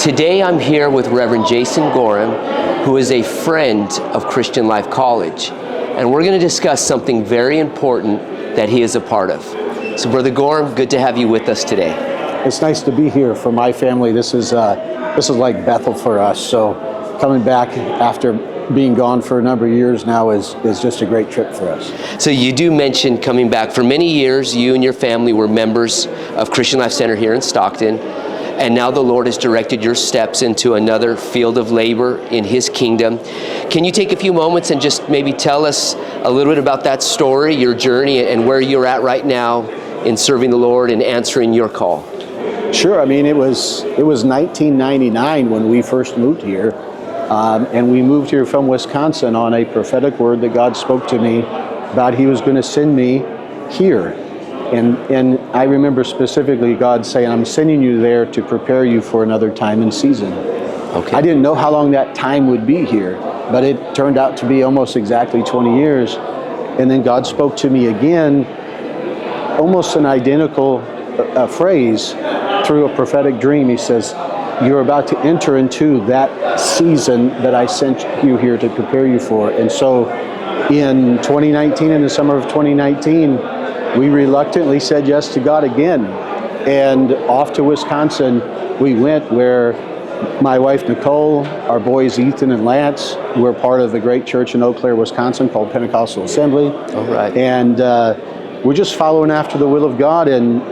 Today I'm here with Reverend Jason Gorham, who is a friend of Christian Life College, and we're going to discuss something very important that he is a part of. So Brother Gorham, good to have you with us today. It's nice to be here for my family. This is like Bethel for us, so coming back after being gone for a number of years now is just a great trip for us. So you do mention coming back. For many years, you and your family were members of Christian Life Center here in Stockton, and now the Lord has directed your steps into another field of labor in His kingdom. Can you take a few moments and just maybe tell us a little bit about that story, your journey, and where you're at right now in serving the Lord and answering your call? Sure. I mean, it was 1999 when we first moved here, and we moved here from Wisconsin on a prophetic word that God spoke to me about He was going to send me here. And I remember specifically God saying, I'm sending you there to prepare you for another time and season. Okay. I didn't know how long that time would be here, but it turned out to be almost exactly 20 years. And then God spoke to me again, almost an identical phrase through a prophetic dream. He says, you're about to enter into that season that I sent you here to prepare you for. And so in 2019, in the summer of 2019, we reluctantly said yes to God again. And off to Wisconsin we went, where my wife Nicole, our boys Ethan and Lance, were part of the great church in Eau Claire, Wisconsin called Pentecostal Assembly. All right. And we're just following after the will of God and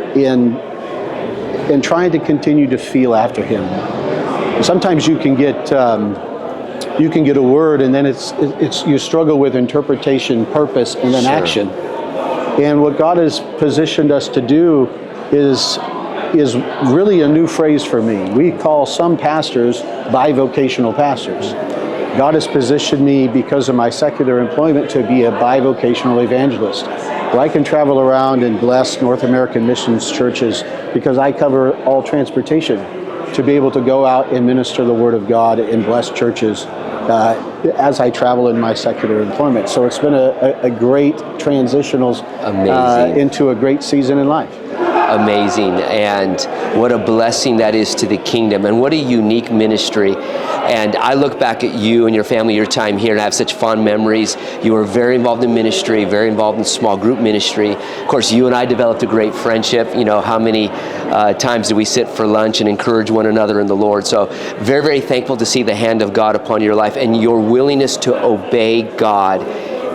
trying to continue to feel after Him. Sometimes you can get a word, and then it's you struggle with interpretation, purpose, and then action. And what God has positioned us to do is really a new phrase for me. We call some pastors bivocational pastors. God has positioned me, because of my secular employment, to be a bivocational evangelist, where I can travel around and bless North American missions churches, because I cover all transportation, to be able to go out and minister the Word of God and bless churches as I travel in my secular employment. So it's been a great transitional into a great season in life. Amazing, and what a blessing that is to the kingdom, and what a unique ministry. And I look back at you and your family, your time here, and I have such fond memories. You were very involved in ministry, very involved in small group ministry. Of course, you and I developed a great friendship. You know, how many times did we sit for lunch and encourage one another in the Lord? So very, very thankful to see the hand of God upon your life and your willingness to obey God,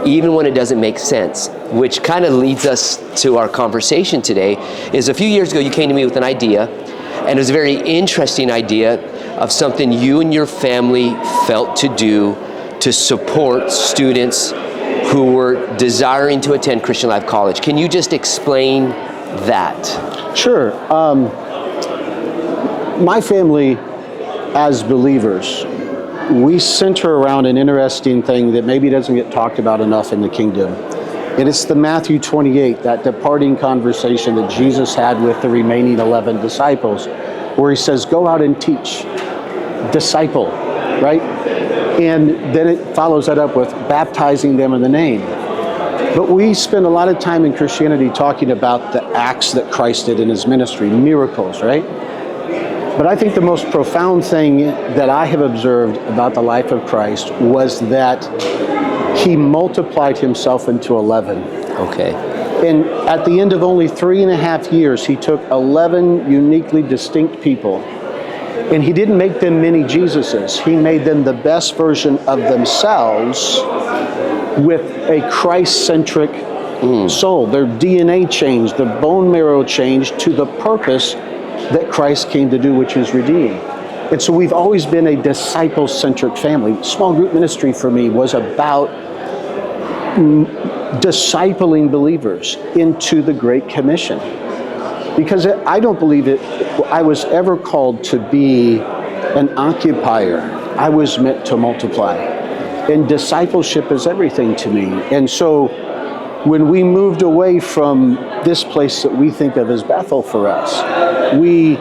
even when it doesn't make sense, which kind of leads us to our conversation today. Is a few years ago you came to me with an idea, and it was a very interesting idea of something you and your family felt to do to support students who were desiring to attend Christian Life College. Can you just explain that? Sure. My family, as believers, we center around an interesting thing that maybe doesn't get talked about enough in the kingdom. And it's the Matthew 28, that departing conversation that Jesus had with the remaining 11 disciples, where He says, go out and teach, disciple, right? And then it follows that up with baptizing them in the name. But we spend a lot of time in Christianity talking about the acts that Christ did in His ministry, miracles, right? But I think the most profound thing that I have observed about the life of Christ was that He multiplied Himself into 11. Okay. And at the end of only 3.5 years, He took 11 uniquely distinct people, and He didn't make them mini Jesuses. He made them the best version of themselves with a Christ-centric soul. Their DNA changed, their bone marrow changed to the purpose that Christ came to do, which is redeem. And so we've always been a disciple-centric family. Small group ministry for me was about discipling believers into the Great Commission. Because I don't believe I was ever called to be an occupier. I was meant to multiply. And discipleship is everything to me. And so when we moved away from this place that we think of as Bethel for us, we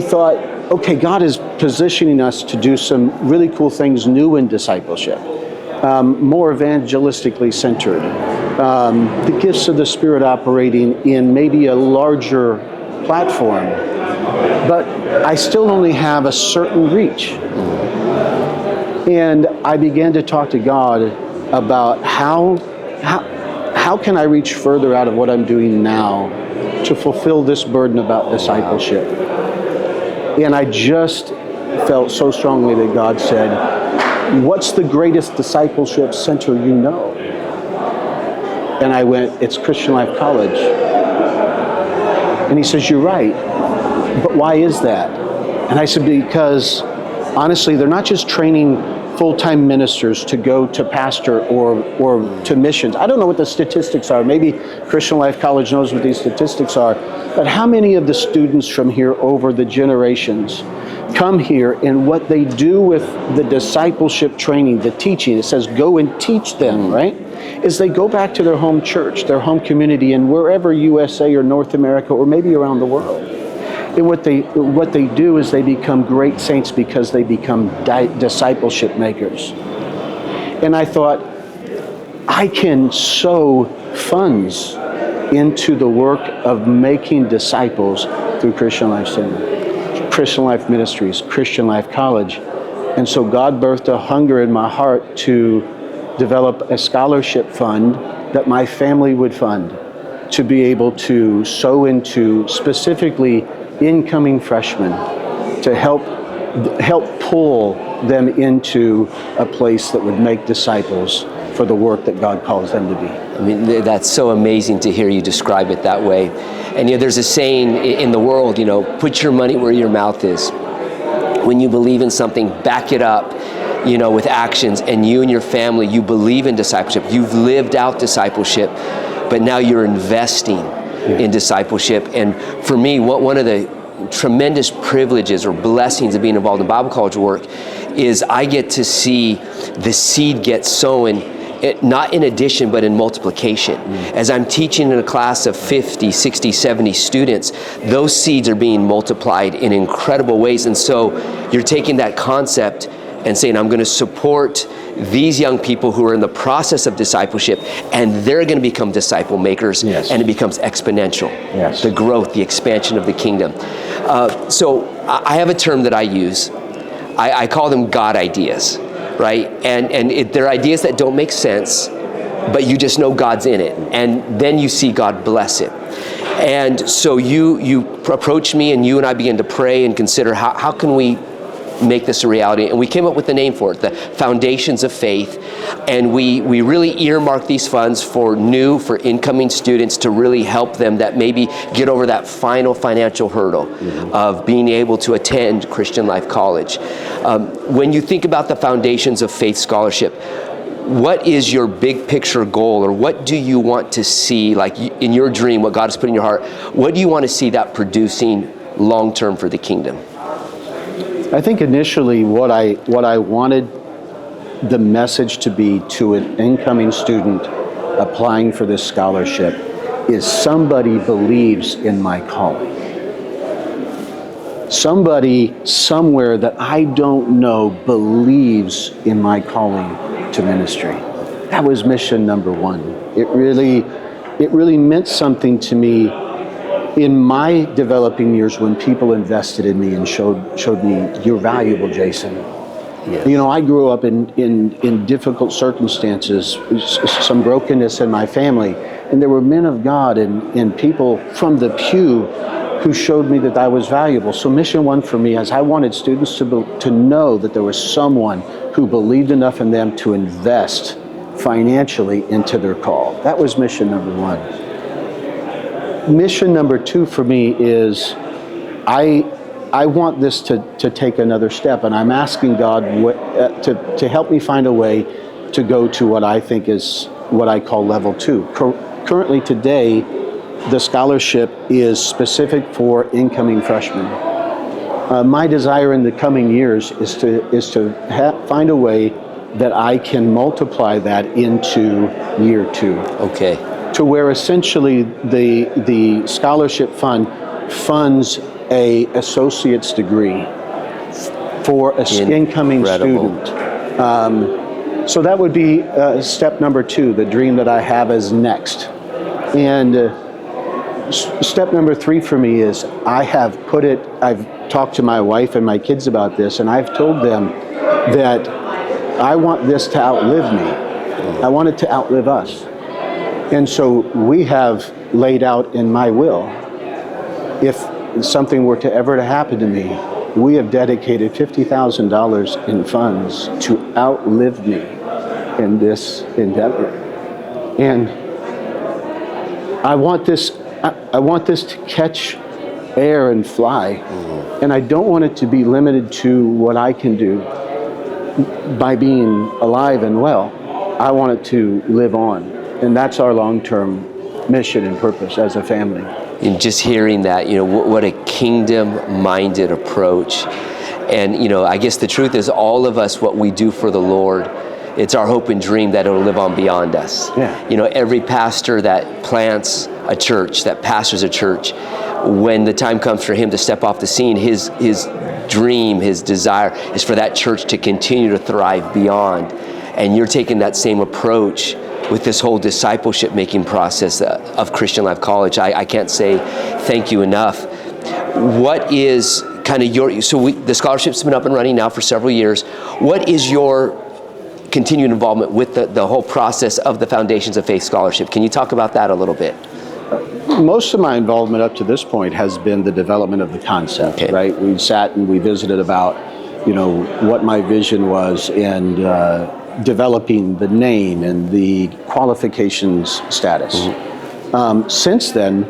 thought, okay, God is positioning us to do some really cool things new in discipleship, more evangelistically centered, the gifts of the Spirit operating in maybe a larger platform. But I still only have a certain reach. And I began to talk to God about how can I reach further out of what I'm doing now to fulfill this burden about discipleship. And I just felt so strongly that God said, what's the greatest discipleship center you know? And I went, it's Christian Life College. And he says, you're right, but why is that? And I said, because honestly, they're not just training full-time ministers to go to pastor or to missions. I don't know what the statistics are. Maybe Christian Life College knows what these statistics are. But how many of the students from here over the generations come here, and what they do with the discipleship training, the teaching, it says go and teach them, right? Is they go back to their home church, their home community, and wherever USA or North America or maybe around the world. And what they do is they become great saints because they become discipleship makers. And I thought, I can sow funds into the work of making disciples through Christian Life Center, Christian Life Ministries, Christian Life College. And so God birthed a hunger in my heart to develop a scholarship fund that my family would fund, to be able to sow into specifically incoming freshmen, to help pull them into a place that would make disciples for the work that God calls them to be. I mean, that's so amazing to hear you describe it that way. And there's a saying in the world, put your money where your mouth is. When you believe in something, back it up, with actions, and you and your family, you believe in discipleship. You've lived out discipleship, but now you're investing in discipleship. And for me, one of the tremendous privileges or blessings of being involved in Bible college work is I get to see the seed get sown, not in addition, but in multiplication. As I'm teaching in a class of 50, 60, 70 students, those seeds are being multiplied in incredible ways. And so you're taking that concept and saying, I'm going to support these young people who are in the process of discipleship, and they're going to become disciple makers, and it becomes exponential. The growth, the expansion of the kingdom. So I have a term that I use. I call them God ideas, right? And they're ideas that don't make sense, but you just know God's in it, and then you see God bless it. And so you approached me, and you and I began to pray and consider how can we make this a reality, and we came up with a name for it, the Foundations of Faith. And we really earmark these funds for incoming students to really help them that maybe get over that final financial hurdle of being able to attend Christian Life College. When you think about the Foundations of Faith Scholarship, what is your big picture goal, or what do you want to see, like in your dream, what God has put in your heart? What do you want to see that producing long term for the kingdom? I think initially what I wanted the message to be to an incoming student applying for this scholarship is somebody believes in my calling. Somebody somewhere that I don't know believes in my calling to ministry. That was mission number one. It really meant something to me in my developing years when people invested in me and showed me, you're valuable, Jason. Yes. I grew up in difficult circumstances, some brokenness in my family, and there were men of God and people from the pew who showed me that I was valuable. So mission one for me is I wanted students to know that there was someone who believed enough in them to invest financially into their call. That was mission number one. Mission number two for me is I want this to take another step, and I'm asking God to help me find a way to go to what I think is what I call level two. Currently today, the scholarship is specific for incoming freshmen. My desire in the coming years is to find a way that I can multiply that into year two. Okay. To where essentially the scholarship fund funds a associate's degree for an incoming student. So that would be step number two, the dream that I have is next. And step number three for me is I've talked to my wife and my kids about this, and I've told them that I want this to outlive me. I want it to outlive us. And so we have laid out in my will, if something were to ever to happen to me, we have dedicated $50,000 in funds to outlive me in this endeavor. And I want this to catch air and fly. And I don't want it to be limited to what I can do by being alive and well. I want it to live on. And that's our long-term mission and purpose as a family. And just hearing that, what a kingdom-minded approach. And, I guess the truth is all of us, what we do for the Lord, it's our hope and dream that it'll live on beyond us. Yeah. Every pastor that plants a church, that pastors a church, when the time comes for him to step off the scene, his dream, his desire is for that church to continue to thrive beyond. And you're taking that same approach with this whole discipleship making process of Christian Life College. I can't say thank you enough. What is kind of the scholarship's been up and running now for several years. What is your continued involvement with the whole process of the Foundations of Faith Scholarship? Can you talk about that a little bit? Most of my involvement up to this point has been the development of the concept, okay. Right? We sat and we visited about, what my vision was and developing the name and the qualifications status. Mm-hmm. Since then,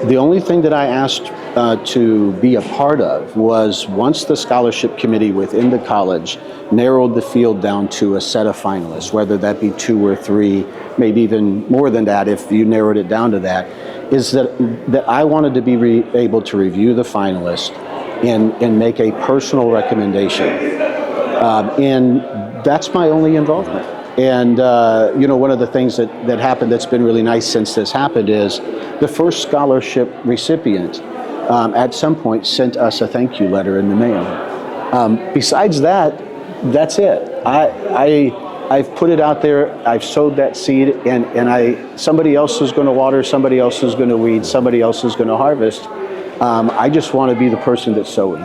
the only thing that I asked to be a part of was once the scholarship committee within the college narrowed the field down to a set of finalists, whether that be 2 or 3, maybe even more than that if you narrowed it down to that, is that I wanted to be able to review the finalists and make a personal recommendation. And that's my only involvement. And, one of the things that happened that's been really nice since this happened is the first scholarship recipient at some point sent us a thank you letter in the mail. Besides that, that's it. I've put it out there, I've sowed that seed, and somebody else is going to water, somebody else is going to weed, somebody else is going to harvest. I just want to be the person that's sowing.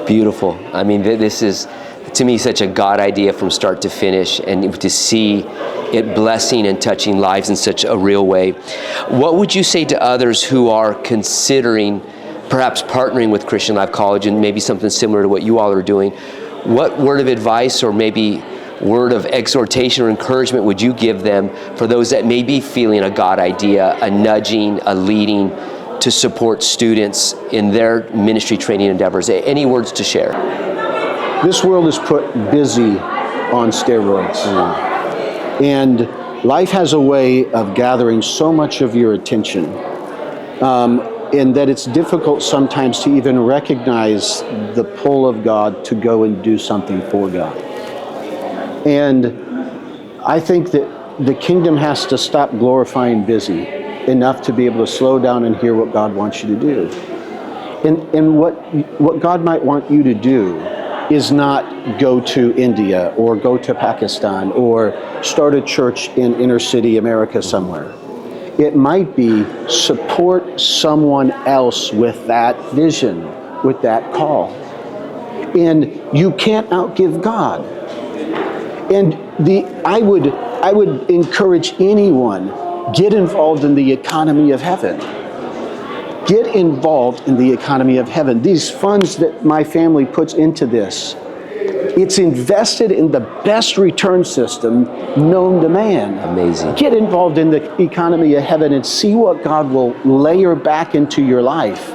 Beautiful. I mean, this is, to me, such a God idea from start to finish, and to see it blessing and touching lives in such a real way. What would you say to others who are considering perhaps partnering with Christian Life College and maybe something similar to what you all are doing? What word of advice or maybe word of exhortation or encouragement would you give them for those that may be feeling a God idea, a nudging, a leading to support students in their ministry training endeavors? Any words to share? This world is put busy on steroids. And life has a way of gathering so much of your attention in that it's difficult sometimes to even recognize the pull of God to go and do something for God. And I think that the kingdom has to stop glorifying busy enough to be able to slow down and hear what God wants you to do. And what God might want you to do is not go to India or go to Pakistan or start a church in inner city America somewhere. It might be support someone else with that vision, with that call. And you can't outgive God. And I would encourage anyone, get involved in the economy of heaven. Get involved in the economy of heaven. These funds that my family puts into this, it's invested in the best return system known to man. Amazing. Get involved in the economy of heaven and see what God will layer back into your life.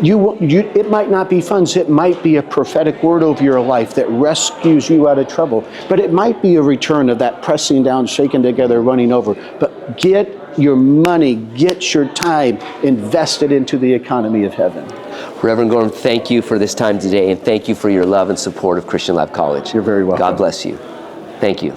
It might not be funds, it might be a prophetic word over your life that rescues you out of trouble, but it might be a return of that pressing down, shaking together, running over. But get your money, get your time invested into the economy of heaven. Reverend Gorham, thank you for this time today, and thank you for your love and support of Christian Life College. You're very welcome. God bless you. Thank you.